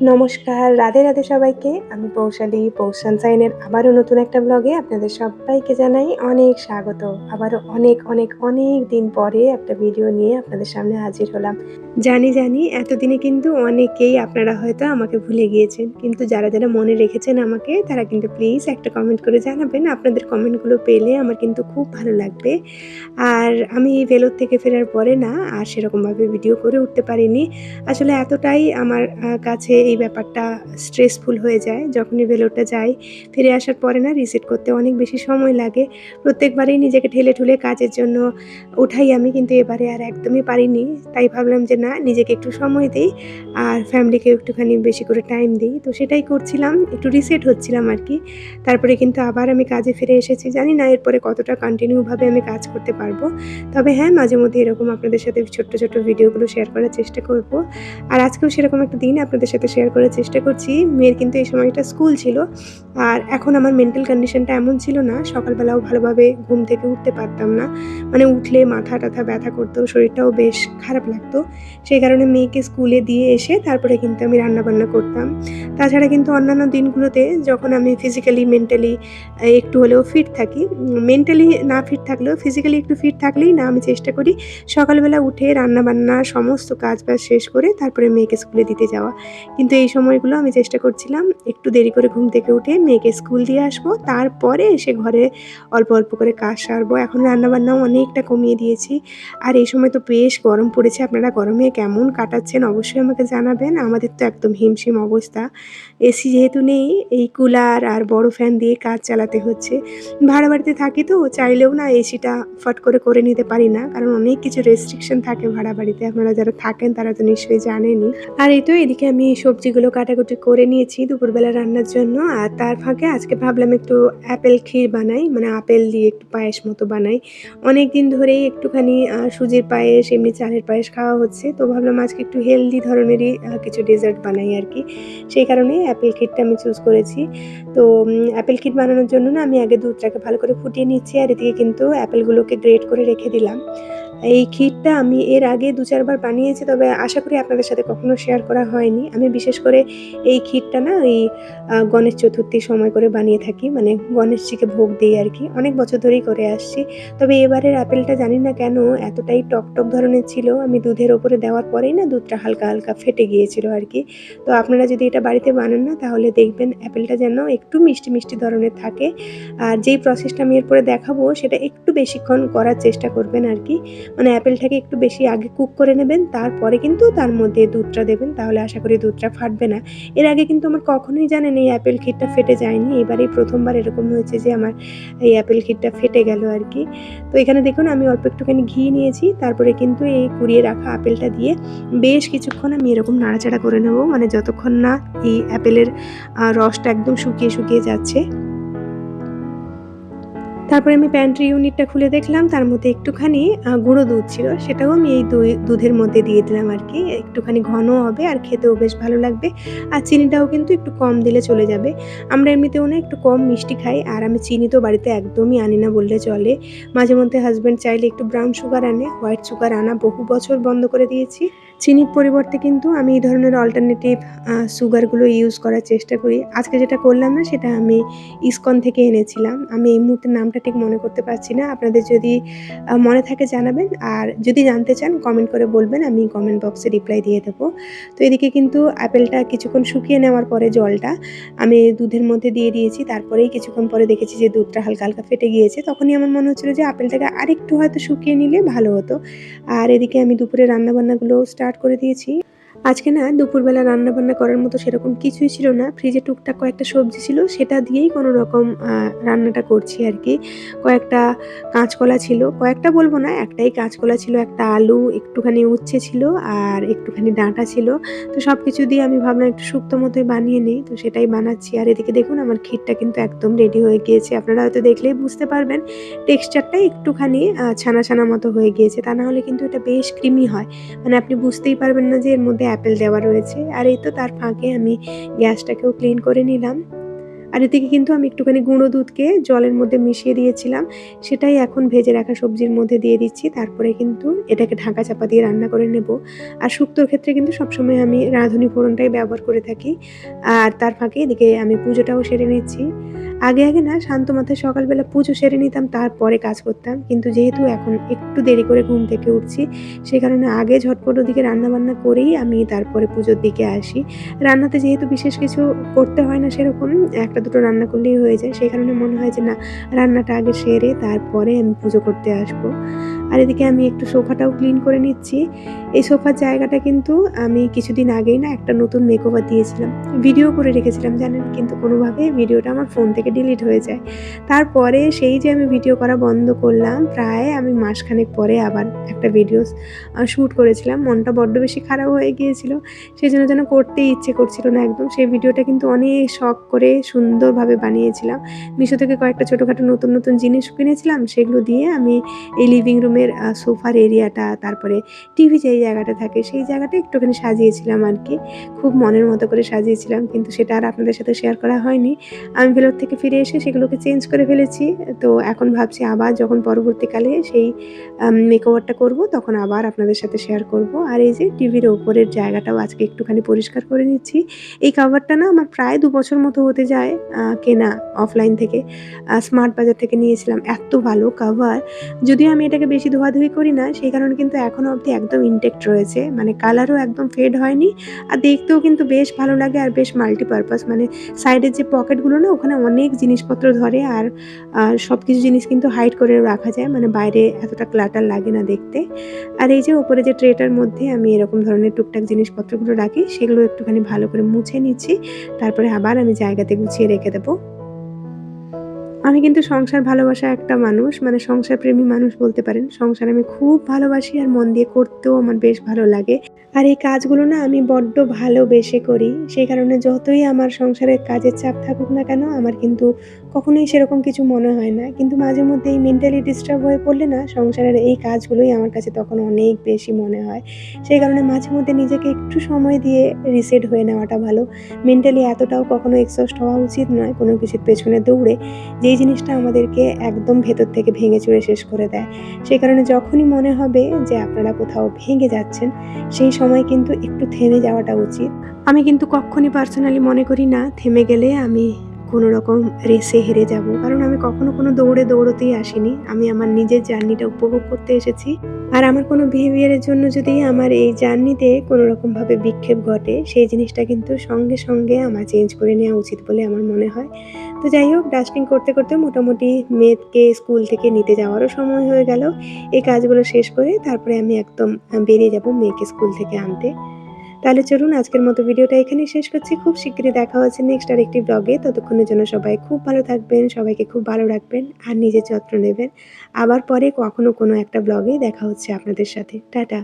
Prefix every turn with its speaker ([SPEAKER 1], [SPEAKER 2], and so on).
[SPEAKER 1] নমস্কার, রাধে রাধে সবাইকে। আমি পৌশালী, পৌষ সানশাইনের আবারও নতুন একটা ব্লগে আপনাদের সব্বাইকে জানাই অনেক স্বাগত। আবারও অনেক, অনেক, অনেক দিন পরে একটা ভিডিও নিয়ে আপনাদের সামনে হাজির হলাম। জানি এতদিনে কিন্তু অনেকেই আপনারা হয়তো আমাকে ভুলে গিয়েছেন। কিন্তু যারা মনে রেখেছেন আমাকে তারা কিন্তু প্লিজ একটা কমেন্ট করে জানাবেন। আপনাদের কমেন্টগুলো পেলে আমার কিন্তু খুব ভালো লাগবে। আর আমি ভেলোর থেকে ফেরার পরে না আর সেরকমভাবে ভিডিও করে উঠতে পারিনি। আসলে এতটাই আমার কাছে এই ব্যাপারটা স্ট্রেসফুল হয়ে যায়। যখনই ভেলোরটা যাই, ফিরে আসার পরে না রিসেট করতে অনেক বেশি সময় লাগে। প্রত্যেকবারেই নিজেকে ঠেলে কাজের জন্য ওঠাই আমি, কিন্তু এবারে আর একদমই পারিনি। তাই ভাবলাম যে না, নিজেকে একটু সময় দেই আর ফ্যামিলিকেও একটুখানি বেশি করে টাইম দিই। তো সেটাই করছিলাম, একটু রিসেট হচ্ছিলাম আরকি। তারপরে কিন্তু আবার আমি কাজে ফিরে এসেছি। জানি না এরপরে কতটা কন্টিনিউভাবে আমি কাজ করতে পারবো। তবে হ্যাঁ, মাঝেমধ্যে এরকম আপনাদের সাথে ছোট্ট ভিডিওগুলো শেয়ার করার চেষ্টা করব। আর আজকেও সেরকম একটা দিন আপনাদের সাথে শেয়ার করার চেষ্টা করছি। মেয়ের কিন্তু এই সময়টা স্কুল ছিল। আর এখন আমার মেন্টাল কন্ডিশনটা এমন ছিল না, সকালবেলাও ভালোভাবে ঘুম থেকে উঠতে পারতাম না। মানে উঠলে মাথা-টাথা ব্যথা করতো, শরীরটাও বেশ খারাপ লাগতো। সেই কারণে মেয়েকে স্কুলে দিয়ে এসে তারপরে কিন্তু আমি রান্নাবান্না করতাম। তাছাড়া কিন্তু অন্যান্য দিনগুলোতে যখন আমি ফিজিক্যালি, মেন্টালি একটু হলেও ফিট থাকি, মেন্টালি না ফিট থাকলেও ফিজিক্যালি একটু ফিট থাকলেই না আমি চেষ্টা করি সকালবেলা উঠে রান্নাবান্না সমস্ত কাজ-বাজ শেষ করে তারপরে মেয়েকে স্কুলে দিতে যাওয়া। কিন্তু এই সময়গুলো আমি চেষ্টা করছিলাম একটু দেরি করে ঘুম থেকে উঠে মেয়েকে স্কুল দিয়ে আসবো। তারপরে এসে ঘরে অল্প করে কাজ সারবো। এখন রান্নাবান্নাও অনেকটা কমিয়ে দিয়েছি। আর এই সময় তো বেশ গরম পড়েছে। আপনারা গরমে কেমন কাটাচ্ছেন অবশ্যই আমাকে জানাবেন। আমাদের তো একদম হিমশিম অবস্থা। এসি যেহেতু নেই, এই কুলার আর বড় ফ্যান দিয়ে কাজ চালাতে হচ্ছে। ভাড়া বাড়িতে থাকি তো চাইলেও না এসিটা ফট করে নিতে পারি না। কারণ অনেক কিছু রেস্ট্রিকশন থাকে ভাড়া বাড়িতে। আপনারা যারা থাকেন তারা তো নিশ্চয়ই জানেনই। আর এই তো এদিকে আমি সবজিগুলো কাটাকুটি করে নিয়েছি দুপুরবেলা রান্নার জন্য। আর তার ফাঁকে আজকে ভাবলাম একটু অ্যাপেল ক্ষীর বানাই। মানে আপেল দিয়ে একটু পায়েস মতো বানাই। অনেকদিন ধরেই একটুখানি সুজির পায়েস, এমনি চালের পায়েস খাওয়া হচ্ছে। তো ভাবলাম আজকে একটু হেলদি ধরনেরই কিছু ডেজার্ট বানাই আরকি। সেই কারণেই অ্যাপেল ক্ষীরটা আমি চুজ করেছি। তো অ্যাপেল ক্ষীর বানানোর জন্য না আমি আগে দুধটাকে ভালো করে ফুটিয়ে নিচ্ছি। আর এদিকে কিন্তু অ্যাপেলগুলোকে গ্রেট করে রেখে দিলাম। এই ক্ষীরটা আমি এর আগে ২-৪ বার বানিয়েছি, তবে আশা করি আপনাদের সাথে কখনো শেয়ার করা হয়নি। আমি বিশেষ করে এই ক্ষীরটা না ওই গণেশ চতুর্থীর সময় করে বানিয়ে থাকি। মানে গণেশজিকে ভোগ দেই আরকি। অনেক বছর ধরেই করে আসছি। তবে এবারের আপেলটা জানি না কেন এতটাই টক ধরনের ছিল, আমি দুধের ওপরে দেওয়ার পরেই না দুধটা হালকা ফেটে গিয়েছিল আরকি। তো আপনারা যদি এটা বাড়িতে বানান না তাহলে দেখবেন অ্যাপেলটা যেন একটু মিষ্টি ধরনের থাকে। আর যেই প্রসেসটা আমি এরপরে দেখাবো সেটা একটু বেশিক্ষণ করার চেষ্টা করবেন আরকি। মানে অ্যাপেলটাকে একটু বেশি আগে কুক করে নেবেন, তারপরে কিন্তু তার মধ্যে দুধটা দেবেন, তাহলে আশা করি দুধটা ফাটবে না। এর আগে কিন্তু আমার কখনোই জানেন এই অ্যাপেল ক্ষীরটা ফেটে যায়নি। এবারেই ১ম বার এরকম হয়েছে যে আমার এই অ্যাপেল ক্ষীরটা ফেটে গেল আরকি। তো এখানে দেখুন আমি অল্প একটুখানি ঘি নিয়েছি। তারপরে কিন্তু এই কুড়িয়ে রাখা আপেলটা দিয়ে বেশ কিছুক্ষণ আমি এরকম নাড়াচাড়া করে নেব। মানে যতক্ষণ না এই অ্যাপেলের রসটা একদম শুকিয়ে যাচ্ছে। তারপরে আমি প্যান্ট্রি ইউনিটটা খুলে দেখলাম তার মধ্যে একটুখানি গুঁড়ো দুধ ছিল। সেটাও আমি এই দুধের মধ্যে দিয়ে দিলাম আরকি। একটুখানি ঘনও হবে আর খেতেও বেশ ভালো লাগবে। আর চিনিটাও কিন্তু একটু কম দিলে চলে যাবে। আমরা এমনিতেও না একটু কম মিষ্টি খাই, আর আমি চিনি তো বাড়িতে একদমই আনি না বললে চলে। মাঝেমধ্যে হাসব্যান্ড চাইলে একটু ব্রাউন সুগার আনে, হোয়াইট সুগার আনা বহু বছর বন্ধ করে দিয়েছি। চিনির পরিবর্তে কিন্তু আমি এই ধরনের অল্টারনেটিভ সুগারগুলো ইউজ করার চেষ্টা করি। আজকে যেটা করলাম না সেটা আমি ইসকন থেকে এনেছিলাম। আমি এই মুহূর্তে নামটা ঠিক মনে করতে পারছি না। আপনাদের যদি মনে থাকে জানাবেন। আর যদি জানতে চান কমেন্ট করে বলবেন, আমি কমেন্ট বক্সে রিপ্লাই দিয়ে দেবো। তো এদিকে কিন্তু আপেলটা কিছুক্ষণ শুকিয়ে নেওয়ার পরে জলটা আমি দুধের মধ্যে দিয়ে দিয়েছি। তারপরেই কিছুক্ষণ পরে দেখেছি যে দুধটা হালকা ফেটে গিয়েছে। তখনই আমার মনে হচ্ছিল যে আপেলটাকে আরেকটু হয়তো শুকিয়ে নিলে ভালো হতো। আর এদিকে আমি দুপুরে রান্নাবান্নাগুলো স্টার্ট করে দিয়েছি। আজকে না দুপুরবেলা রান্নাবান্না করার মতো সেরকম কিছুই ছিল না। ফ্রিজে টুকটাক কয়েকটা সবজি ছিল, সেটা দিয়েই কোনরকম রান্নাটা করছি আরকি। কয়েকটা কাঁচকলা ছিল, কয়েকটা বলব না, একটাই কাঁচকলা ছিল, একটা আলু, একটুখানি উচ্ছে ছিল আর একটুখানি ডাঁটা ছিল। তো সবকিছু দিয়ে আমি ভাবলাম একটু শুক্তো মতোই বানিয়ে নেই। তো সেটাই বানাচ্ছি। আর এদিকে দেখুন আমার ক্ষীরটা কিন্তু একদম রেডি হয়ে গিয়েছে। আপনারা হয়তো দেখলেই বুঝতে পারবেন টেক্সচারটা একটুখানি ছানা মতো হয়ে গিয়েছে। তা না হলে কিন্তু এটা বেশ ক্রিমি হয়। মানে আপনি বুঝতেই পারবেন না যে এর মধ্যে অ্যাপেল দেওয়া রয়েছে। আর এই তো তার ফাঁকে আমি গ্যাসটাকেও ক্লিন করে নিলাম। আর এদিকে কিন্তু আমি একটুখানি গুঁড়ো দুধকে জলের মধ্যে মিশিয়ে দিয়েছিলাম, সেটাই এখন ভেজে রাখা সবজির মধ্যে দিয়ে দিচ্ছি। তারপরে কিন্তু এটাকে ঢাকা চাপা দিয়ে রান্না করে নেব। আর শুক্তোর ক্ষেত্রে কিন্তু সবসময় আমি রাঁধুনি ফোড়নটাই ব্যবহার করে থাকি। আর তার ফাঁকে এদিকে আমি পুজোটাও সেরে নিচ্ছি। আগে না শান্ত মাথায় সকালবেলা পুজো সেরে নিতাম, তারপরে কাজ করতাম। কিন্তু যেহেতু এখন একটু দেরি করে ঘুম থেকে উঠছি, সেই কারণে আগে ঝটপট ওদিকে রান্নাবান্না করেই আমি তারপরে পুজোর দিকে আসি। রান্নাতে যেহেতু বিশেষ কিছু করতে হয় না সেরকম, ১টা ২টো রান্না করলেই হয়ে যায়। সেই কারণে মনে হয় যে না, রান্নাটা আগে সেরে তারপরে আমি পুজো করতে আসবো। আর এদিকে আমি একটু সোফাটাও ক্লিন করে নিচ্ছি। এই সোফার জায়গাটা কিন্তু আমি কিছুদিন আগেই না একটা নতুন মেকওভার দিয়েছিলাম। ভিডিও করে রেখেছিলাম জানেন, কিন্তু কোনোভাবে ভিডিওটা আমার ফোন থেকে ডিলিট হয়ে যায়। তারপরে সেই যে আমি ভিডিও করা বন্ধ করলাম, প্রায় আমি মাসখানেক পরে আবার একটা ভিডিও শ্যুট করেছিলাম। মনটা বড্ড বেশি খারাপ হয়ে গিয়েছিল। সেজন্য যেন করতেই ইচ্ছে করছিল না একদম। সেই ভিডিওটা কিন্তু অনেক শখ করে সুন্দরভাবে বানিয়েছিলাম। মিশো থেকে কয়েকটা ছোটখাটো নতুন জিনিস কিনেছিলাম। সেগুলো দিয়ে আমি এই লিভিং রুমের সোফার এরিয়াটা, তারপরে টিভি যেই জায়গাটা থাকে সেই জায়গাটা একটুখানি সাজিয়েছিলাম আরকি। খুব মনের মতো করে সাজিয়েছিলাম, কিন্তু সেটা আর আপনাদের সাথে শেয়ার করা হয়নি। আমি ভেলোর থেকে ফিরে এসে সেগুলোকে চেঞ্জ করে ফেলেছি। তো এখন ভাবছি আবার যখন পরবর্তীকালে সেই মেকওভারটা করব, তখন আবার আপনাদের সাথে শেয়ার করব। আর এই যে টিভির ওপরের জায়গাটাও আজকে একটুখানি পরিষ্কার করে নিচ্ছি। এই কভারটা না আমার প্রায় ২ বছর মতো হতে যায় কেনা অফলাইন থেকে। স্মার্ট বাজার থেকে নিয়েছিলাম। এত ভালো কভার। যদিও আমি এটাকে বেশি ধোয়াধুয়ি করি না, সেই কারণে কিন্তু এখনো অবধি একদম ইনটেক্ট রয়েছে। মানে কালারও একদম ফেড হয়নি। আর দেখতেও কিন্তু বেশ ভালো লাগে আর বেশ মাল্টিপারপাস, মানে সাইডের যে পকেটগুলো না, ওখানে অনেক জিনিসপত্র ধরে। আর সবকিছু জিনিস কিন্তু হাইড করে রাখা যায়। মানে বাইরে এতটা ক্লাটার লাগে না দেখতে। আর এই যে উপরে যে ট্রেটার মধ্যে আমি এরকম ধরনের টুকটাক জিনিসপত্রগুলো রাখি, সেগুলো একটুখানি ভালো করে মুছে নিচ্ছি। তারপরে আবার আমি জায়গাতে গুছিয়ে রেখে দেবো। আমি কিন্তু সংসার ভালোবাসা একটা মানুষ, মানে সংসারপ্রেমী মানুষ বলতে পারেন। সংসার আমি খুব ভালোবাসি আর মন দিয়ে করতেও আমার বেশ ভালো লাগে। আর এই কাজগুলো না আমি বড্ড ভালোবেসে করি। সেই কারণে যতই আমার সংসারের কাজের চাপ থাকুক না কেন, আমার কিন্তু কখনোই সেরকম কিছু মনে হয় না। কিন্তু মাঝে মধ্যে এই মেন্টালি ডিস্টার্ব হয়ে পড়লে না, সংসারের এই কাজগুলোই আমার কাছে তখন অনেক বেশি মনে হয়। সেই কারণে মাঝে মধ্যে নিজেকে একটু সময় দিয়ে রিসেট হয়ে নেওয়াটা ভালো। মেন্টালি এতটাও কখনো এক্সহস্ট হওয়া উচিত নয় কোনো কিছুর পেছনে দৌড়ে, যেই জিনিসটা আমাদেরকে একদম ভেতর থেকে ভেঙে চুরে শেষ করে দেয়। সেই কারণে যখনই মনে হবে যে আপনারা কোথাও ভেঙে যাচ্ছেন, সেই সময় কিন্তু একটু থেমে যাওয়াটা উচিত। আমি কিন্তু কক্ষনই পার্সোনালি মনে করি না থেমে গেলে আমি কোনো রকম রেসে হেরে যাব। কারণ আমি কখনো কোনো দৌড়তেই আসিনি। আমি আমার নিজের জার্নিটা উপভোগ করতে এসেছি। আর আমার কোনো বিহেভিয়ারের জন্য যদি আমার এই জার্নিতে কোনো রকমভাবে বিক্ষেপ ঘটে, সেই জিনিসটা কিন্তু সঙ্গে আমার চেঞ্জ করে নেওয়া উচিত বলে আমার মনে হয়। তো যাই হোক, ডাস্টিং করতে মোটামুটি মেয়েকে স্কুল থেকে নিতে যাওয়ারও সময় হয়ে গেল। এই কাজগুলো শেষ করে তারপরে আমি একদম বেরিয়ে যাব মেয়েকে স্কুল থেকে আনতে। তাহলে চলুন আজকের মতো ভিডিওটা এখানেই শেষ করছি। খুব শিগগিরই দেখা হচ্ছে নেক্সট আরেকটি ব্লগে। ততক্ষণের জন্য সবাই খুব ভালো থাকবেন, সবাইকে খুব ভালো রাখবেন আর নিজের যত্ন নেবেন। আবার পরে কখনো কোনো একটা ব্লগে দেখা হচ্ছে আপনাদের সাথে। টাটা।